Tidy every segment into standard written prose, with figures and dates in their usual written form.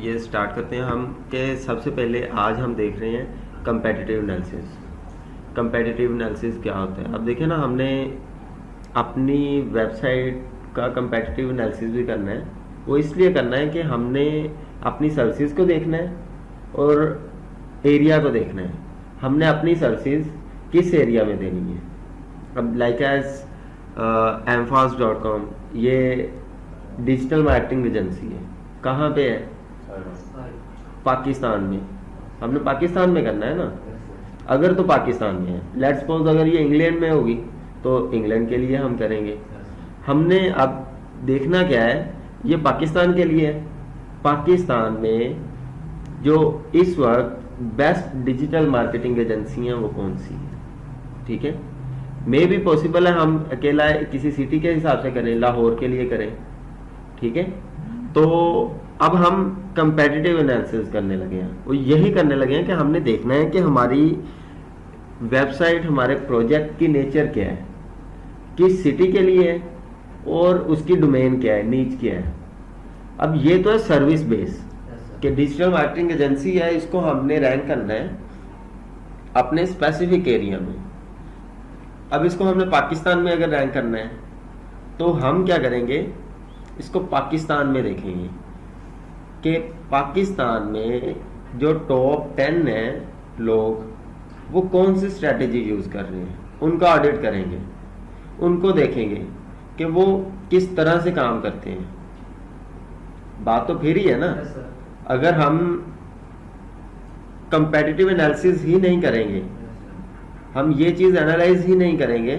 ये स्टार्ट करते हैं हम के सबसे पहले आज हम देख रहे हैं कंपेटिटिव एनालिसिस। कंपेटिटिव एनालिसिस क्या होता है? अब देखिए ना, हमने अपनी वेबसाइट का कंपेटिटिव एनालिसिस भी करना है। वो इसलिए करना है कि हमने अपनी सर्विसेज को देखना है और एरिया को देखना है। हमने अपनी सर्विसेज किस एरिया में देनी है। अब लाइक एज mfast.com ये डिजिटल मार्केटिंग एजेंसी है। कहाँ पे है? पाकिस्तान में। हमने पाकिस्तान में करना है ना। अगर तो पाकिस्तान में है, लेट्स सपोज अगर ये इंग्लैंड में होगी तो इंग्लैंड के लिए हम करेंगे। हमने अब देखना क्या है, ये पाकिस्तान के लिए है। पाकिस्तान में जो इस वक्त बेस्ट डिजिटल मार्केटिंग एजेंसी हैं वो कौन सी है? ठीक है, मे भी पॉसिबल है हम अकेला किसी सिटी के हिसाब से करें, लाहौर के लिए करें। ठीक है, तो अब हम कंपेटिटिव एनालिसिस करने लगे हैं। वो यही करने लगे हैं कि हमने देखना है कि हमारी वेबसाइट, हमारे प्रोजेक्ट की नेचर क्या है, किस सिटी के लिए है और उसकी डोमेन क्या है, नीच क्या है। अब ये तो है सर्विस बेस कि डिजिटल मार्केटिंग एजेंसी है, इसको हमने रैंक करना है अपने स्पेसिफिक एरिया में। अब इसको हमने पाकिस्तान में अगर रैंक करना है तो हम क्या करेंगे, इसको पाकिस्तान में देखेंगे कि पाकिस्तान में जो टॉप 10 है लोग, वो कौन सी स्ट्रेटेजी यूज कर रहे हैं, उनका ऑडिट करेंगे, उनको देखेंगे कि वो किस तरह से काम करते हैं। बात तो फिर ही है ना। अगर हम कंपेटिटिव एनालिसिस ही नहीं करेंगे, हम ये चीज एनालाइज ही नहीं करेंगे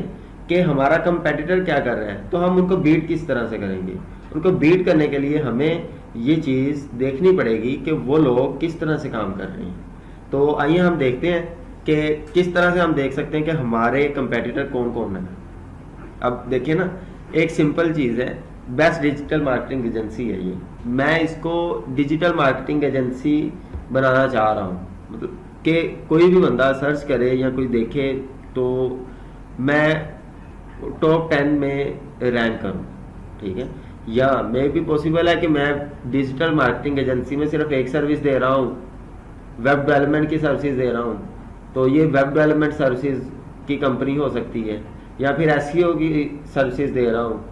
कि हमारा कंपेटिटर क्या कर रहा है, तो हम उनको बीट किस तरह से करेंगे। उनको बीट करने के लिए हमें ये चीज देखनी पड़ेगी कि वो लोग किस तरह से काम कर रहे हैं। तो आइए हम देखते हैं कि किस तरह से हम देख सकते हैं कि हमारे कंपेटिटर कौन कौन है। अब देखिए ना, एक सिंपल चीज है, बेस्ट डिजिटल मार्केटिंग एजेंसी है ये। मैं इसको डिजिटल मार्केटिंग एजेंसी बनाना चाह रहा हूँ, मतलब कि कोई भी बंदा सर्च करे या कोई देखे तो मैं टॉप 10 में रैंक करूँ। ठीक है, या मे भी पॉसिबल है कि मैं डिजिटल मार्केटिंग एजेंसी में सिर्फ एक सर्विस दे रहा हूँ, वेब डेवलपमेंट की सर्विस दे रहा हूँ, तो ये वेब डेवलपमेंट सर्विसेज की कंपनी हो सकती है, या फिर एसईओ की सर्विसेज दे रहा हूँ।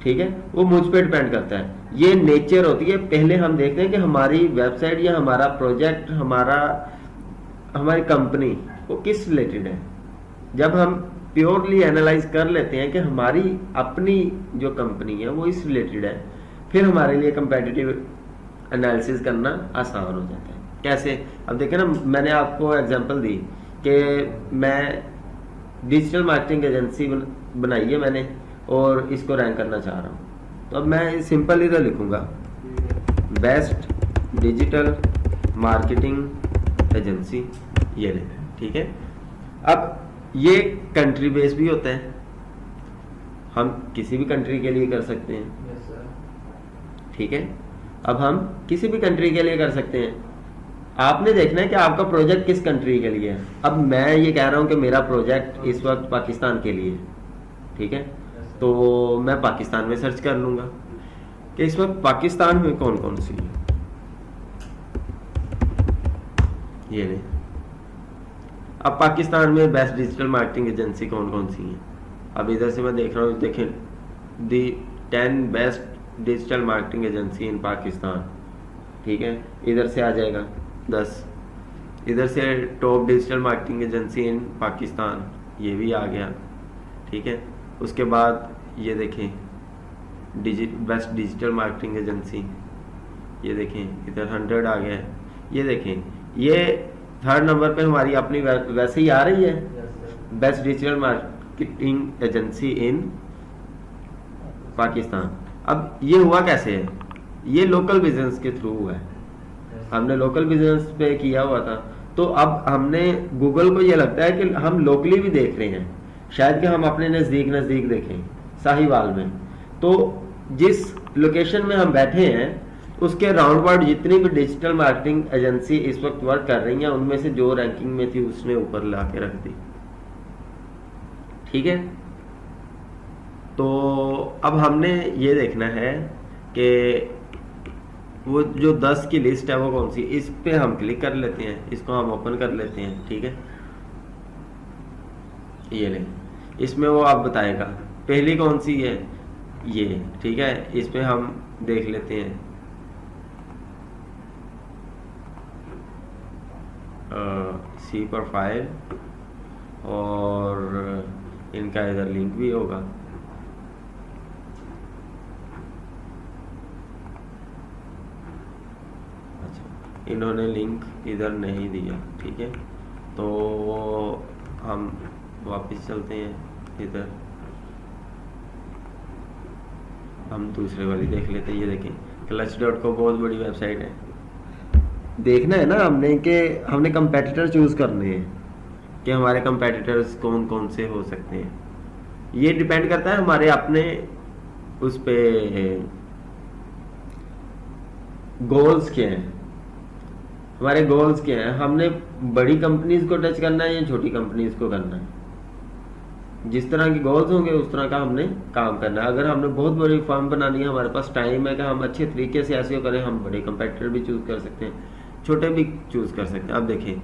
ठीक है, वो मुझ पे डिपेंड करता है। ये नेचर होती है। पहले हम देखते हैं कि हमारी वेबसाइट या हमारा प्रोजेक्ट, हमारी कंपनी वो किस रिलेटेड है। जब हम प्योरली एनालाइज कर लेते हैं कि हमारी अपनी जो कंपनी है वो इस रिलेटेड है, फिर हमारे लिए कंपेटिटिव एनालिसिस करना आसान हो जाता है। कैसे? अब देखें ना, मैंने आपको एग्जांपल दी कि मैं डिजिटल मार्केटिंग एजेंसी बनाई है मैंने और इसको रैंक करना चाह रहा हूँ। तो अब मैं सिंपल इधर लिखूंगा बेस्ट डिजिटल मार्केटिंग एजेंसी, ये ले। ठीक है, अब ये कंट्री बेस भी होता है, हम किसी भी कंट्री के लिए कर सकते हैं। ठीक है, अब हम किसी भी कंट्री के लिए कर सकते हैं। आपने देखना है कि आपका प्रोजेक्ट किस कंट्री के लिए है। अब मैं ये कह रहा हूं कि मेरा प्रोजेक्ट इस वक्त पाकिस्तान के लिए है। ठीक है, तो मैं पाकिस्तान में सर्च कर लूंगा कि इस वक्त पाकिस्तान में कौन कौन सी है। ये नहीं, अब पाकिस्तान में बेस्ट डिजिटल मार्केटिंग एजेंसी कौन कौन सी है। अब इधर से मैं देख रहा हूँ, देखें दी 10 बेस्ट डिजिटल मार्केटिंग एजेंसी इन पाकिस्तान। ठीक है, इधर से आ जाएगा 10, इधर से टॉप डिजिटल मार्केटिंग एजेंसी इन पाकिस्तान, ये भी आ गया। ठीक है, उसके बाद ये देखें बेस्ट डिजिटल मार्केटिंग एजेंसी, ये देखें इधर 100 आ गया। ये देखें, ये 3rd नंबर पे हमारी अपनी वैसे ही आ रही है, बेस्ट डिजिटल मार्केटिंग एजेंसी इन पाकिस्तान। अब ये हुआ कैसे है? ये लोकल बिजनेस के थ्रू हुआ है, हमने लोकल बिजनेस पे किया हुआ था। तो अब हमने गूगल को ये लगता है कि हम लोकली भी देख रहे हैं, शायद कि हम अपने नज़दीक देखें साहिवाल में। तो जिस लोकेशन में हम बैठे हैं उसके राउंड अबाउट जितनी भी डिजिटल मार्केटिंग एजेंसी इस वक्त वर्क कर रही हैं, उनमें से जो रैंकिंग में थी उसने ऊपर ला के रख दी। ठीक है, तो अब हमने ये देखना है कि वो जो 10 की लिस्ट है वो कौन सी, इस पे हम क्लिक कर लेते हैं, इसको हम ओपन कर लेते हैं, ठीक है। ये ले, इसमें वो आप बताएगा पहली कौन सी है, ये, ठीक है। इस पे हम देख लेते हैं, सी प्रोफाइल, और इनका इधर लिंक भी होगा। अच्छा, इन्होंने लिंक इधर नहीं दिया, ठीक है। तो हम वापस चलते हैं इधर, हम दूसरे वाली देख लेते हैं। ये देखें, clutch.co बहुत बड़ी वेबसाइट है। देखना है ना हमने कि हमने कंपेटिटर चूज करने हैं कि हमारे कंपेटिटर्स कौन कौन से हो सकते हैं। ये डिपेंड करता है हमारे अपने उस पे गोल्स क्या हैं, हमारे गोल्स क्या हैं। हमने बड़ी कंपनीज को टच करना है या छोटी कंपनीज को करना है। जिस तरह के गोल्स होंगे उस तरह का हमने काम करना है। अगर हमने बहुत बड़ी फर्म बनानी है, हमारे पास टाइम है कि हम अच्छे तरीके से ऐसे करें, हम बड़े कंपेटिटर भी चूज कर सकते हैं, छोटे भी चूज कर सकते हैं। अब देखिए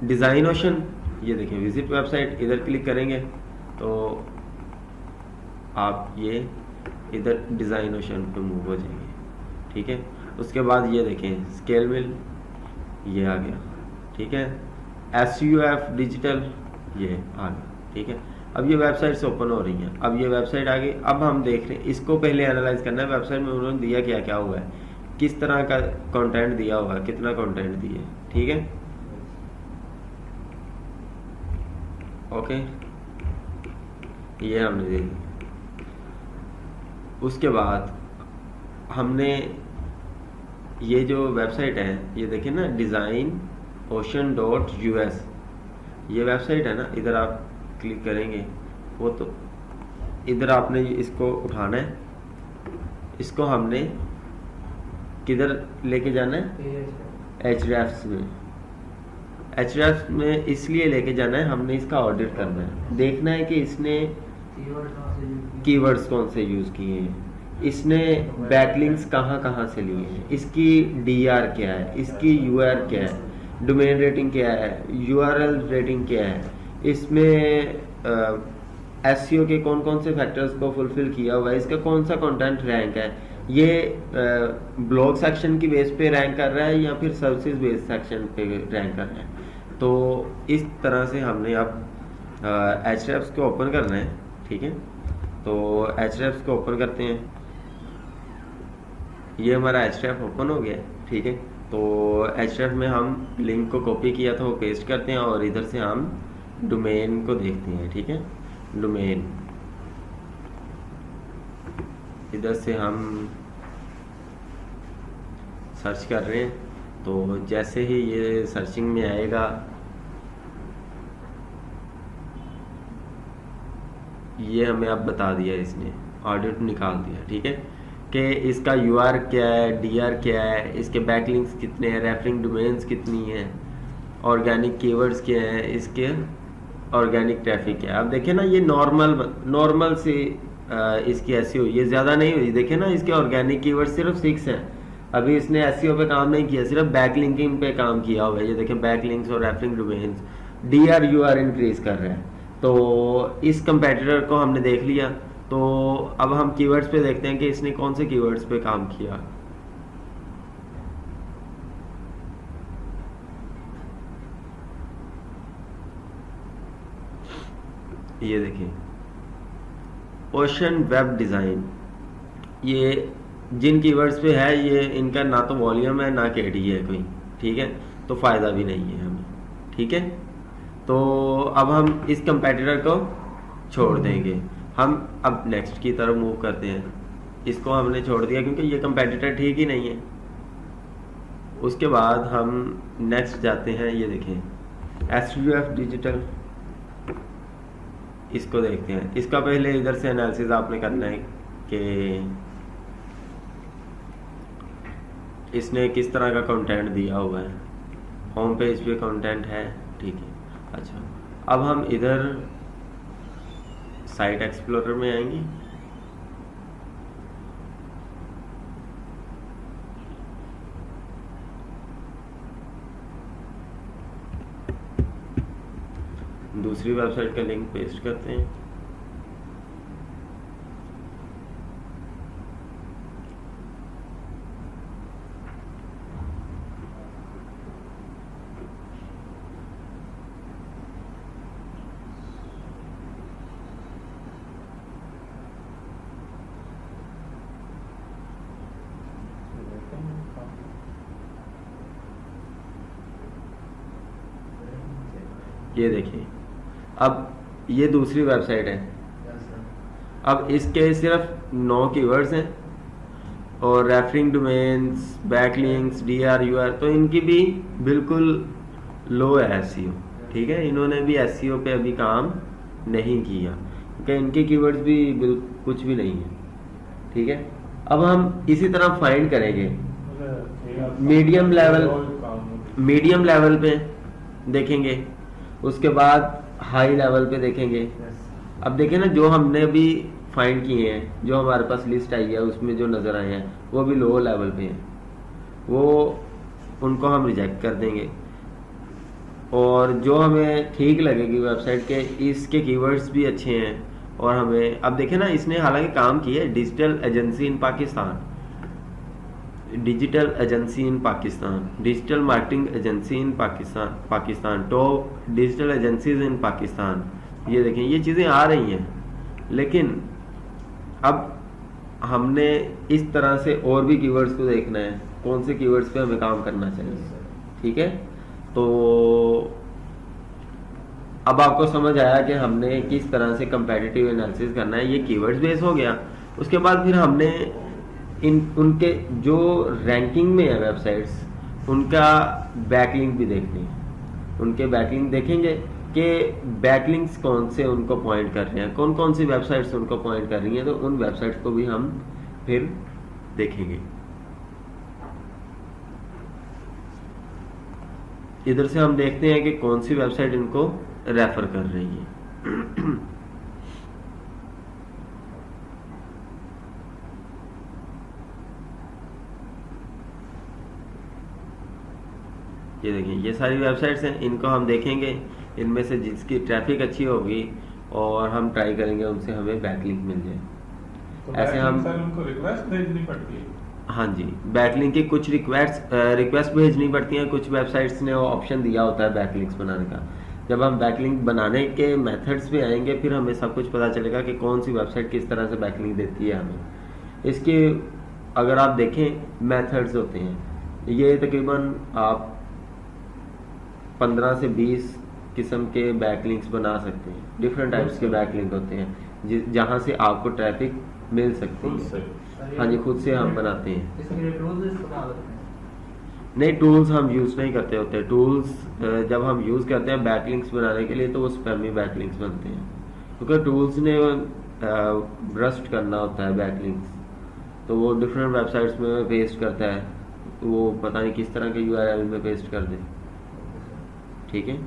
डिजाइन ओशन, ये देखिए विजिट वेबसाइट, इधर क्लिक करेंगे तो आप ये इधर डिजाइन ओशन पे मूव हो जाएंगे, ठीक है। उसके बाद ये देखें स्केल मिल, ये आ गया, ठीक है। SUF डिजिटल, ये आ गया, ठीक है। अब ये वेबसाइट्स ओपन हो रही हैं, अब ये वेबसाइट आ गई। अब हम देख रहे हैं, इसको पहले एनालाइज करना है, वेबसाइट में उन्होंने दिया क्या क्या हुआ है, किस तरह का कंटेंट दिया हुआ है, कितना कंटेंट दिया है, ठीक है। ओके, ये हमने दे दिया। उसके बाद हमने ये जो वेबसाइट है, ये देखिए ना designocean.us, ये वेबसाइट है ना, इधर आप क्लिक करेंगे वो तो इधर आपने इसको उठाना है, इसको हमने किधर लेके जाना है, Hrefs में। Hrefs में इसलिए लेके जाना है, हमने इसका ऑडिट करना है, देखना है कि इसने कीवर्ड्स कौन से यूज किए हैं, इसने बैकलिंक्स कहाँ कहाँ से लिए हैं, इसकी DR क्या है, इसकी UR क्या है, डोमेन रेटिंग क्या है, URL रेटिंग क्या है, इसमें SEO के कौन कौन से फैक्टर्स को फुलफिल किया हुआ है, इसका कौन सा कंटेंट रैंक है, ये ब्लॉग सेक्शन की बेस पे रैंक कर रहा है या फिर सर्विसेज बेस सेक्शन पे रैंक कर रहा है। तो इस तरह से हमने अब Hrefs को ओपन करना है, ठीक है। तो Hrefs को ओपन करते हैं, ये हमारा Href ओपन हो गया, ठीक है। तो Href में हम लिंक को कॉपी किया था वो पेस्ट करते हैं और इधर से हम डोमेन को देखते हैं, ठीक है। डोमेन इधर से हम सर्च कर रहे हैं, तो जैसे ही ये सर्चिंग में आएगा ये हमें अब बता दिया, इसने ऑडिट निकाल दिया, ठीक है, कि इसका UR क्या है, DR क्या है, इसके बैकलिंक्स कितने हैं, रेफरिंग डोमेन्स कितनी हैं, ऑर्गेनिक कीवर्ड्स क्या हैं, इसके ऑर्गेनिक ट्रैफिक क्या है। अब देखिए ना ये नॉर्मल से इसकी SEO ये ज़्यादा नहीं हुई, देखिए ना इसके ऑर्गेनिक कीवर्ड सिर्फ 6 हैं। अभी इसने SEO पे काम नहीं किया, सिर्फ बैकलिंकिंग पे काम किया हुआ है। ये देखें बैकलिंक्स और referring domains, DR UR increase कर रहे हैं। तो इस कंपेटिटर को हमने देख लिया, तो अब हम कीवर्ड्स पे देखते हैं कि इसने कौन से कीवर्ड्स पे काम किया। ये देखिए ओशन वेब डिज़ाइन, ये जिन कीवर्ड्स पे है ये इनका ना तो वॉल्यूम है ना KD है कोई, ठीक है, तो फ़ायदा भी नहीं है हमें, ठीक है। तो अब हम इस कंपेटिटर को छोड़ देंगे, हम अब नेक्स्ट की तरफ मूव करते हैं। इसको हमने छोड़ दिया क्योंकि ये कंपेटिटर ठीक ही नहीं है। उसके बाद हम नेक्स्ट जाते हैं, ये देखें SUF डिजिटल, इसको देखते हैं। इसका पहले इधर से एनालिसिस आपने करना है कि इसने किस तरह का कंटेंट दिया हुआ है, होम पेज पे कंटेंट है, ठीक है। अच्छा, अब हम इधर साइट एक्सप्लोरर में आएंगे, दूसरी वेबसाइट का लिंक पेस्ट करते हैं। ये देखिए, अब ये दूसरी वेबसाइट है। अब इसके सिर्फ 9 कीवर्ड्स हैं और रेफरिंग डोमेन्स, बैकलिंक्स, DRUR, तो इनकी भी बिल्कुल लो है SEO। ठीक है, इन्होंने भी SEO पे अभी काम नहीं किया क्योंकि इनके कीवर्ड्स भी कुछ भी नहीं है। ठीक है, अब हम इसी तरह फाइंड करेंगे मीडियम लेवल पे देखेंगे, उसके बाद हाई लेवल पे देखेंगे। अब देखें ना, जो हमने अभी फाइंड किए हैं, जो हमारे पास लिस्ट आई है उसमें जो नज़र आए हैं वो भी लो लेवल पे हैं, वो उनको हम रिजेक्ट कर देंगे। और जो हमें ठीक लगेगी वेबसाइट के, इसके कीवर्ड्स भी अच्छे हैं और हमें, अब देखें ना, इसने हालांकि काम किया है, digital agency in Pakistan, digital agency in Pakistan, digital marketing agency in Pakistan, top digital agencies in Pakistan. ये देखें, ये चीज़ें आ रही हैं, लेकिन अब हमने इस तरह से और भी कीवर्ड्स को देखना है, कौन से कीवर्ड्स पे हमें काम करना चाहिए। ठीक है, तो अब आपको समझ आया कि हमने किस तरह से कंपेटिटिव एनालिसिस करना है। ये कीवर्ड्स बेस हो गया। उसके बाद फिर हमने उनके जो रैंकिंग में है वेबसाइट्स, उनका बैकलिंक भी देखनी है। उनके बैकलिंक देखेंगे कि बैकलिंक्स कौन से उनको पॉइंट कर रहे हैं, कौन कौन सी वेबसाइट्स उनको पॉइंट कर रही हैं, तो उन वेबसाइट्स को भी हम फिर देखेंगे। इधर से हम देखते हैं कि कौन सी वेबसाइट इनको रेफर कर रही है। ये देखिए, ये सारी वेबसाइट्स हैं, इनको हम देखेंगे। इनमें से जिसकी ट्रैफिक अच्छी होगी और हम ट्राई करेंगे उनसे हमें बैकलिंक मिल जाए। तो ऐसे हम उनको रिक्वेस्ट भेजनी पड़ती है। हाँ जी, बैकलिंक की कुछ रिक्वेस्ट भेजनी पड़ती हैं। कुछ वेबसाइट्स ने वो ऑप्शन दिया होता है बैकलिंक्स बनाने का। जब हम बैकलिंक बनाने के मेथड्स पे आएंगे, फिर हमें सब कुछ पता चलेगा कि कौन सी वेबसाइट किस तरह से बैकलिंक देती है हमें। इसके अगर आप देखें मेथड्स होते हैं, ये तकरीबन आप 15 से 20 किस्म के बैकलिंक्स बना सकते हैं। डिफरेंट टाइप्स के बैकलिंक होते हैं जहाँ से आपको ट्रैफिक मिल सकती है। हाँ जी, खुद से हम बनाते हैं। नहीं, टूल्स हम यूज़ नहीं करते होते। टूल्स जब हम यूज़ करते हैं बैकलिंक्स बनाने के लिए, तो वो स्पैमी बैकलिंक्स बनते हैं, क्योंकि टूल्स ने ब्रस्ट करना होता है बैकलिंक्स, तो वो डिफरेंट वेबसाइट्स में पेस्ट करता है, तो वो पता नहीं किस तरह के URL में पेस्ट कर दे। ठीक है।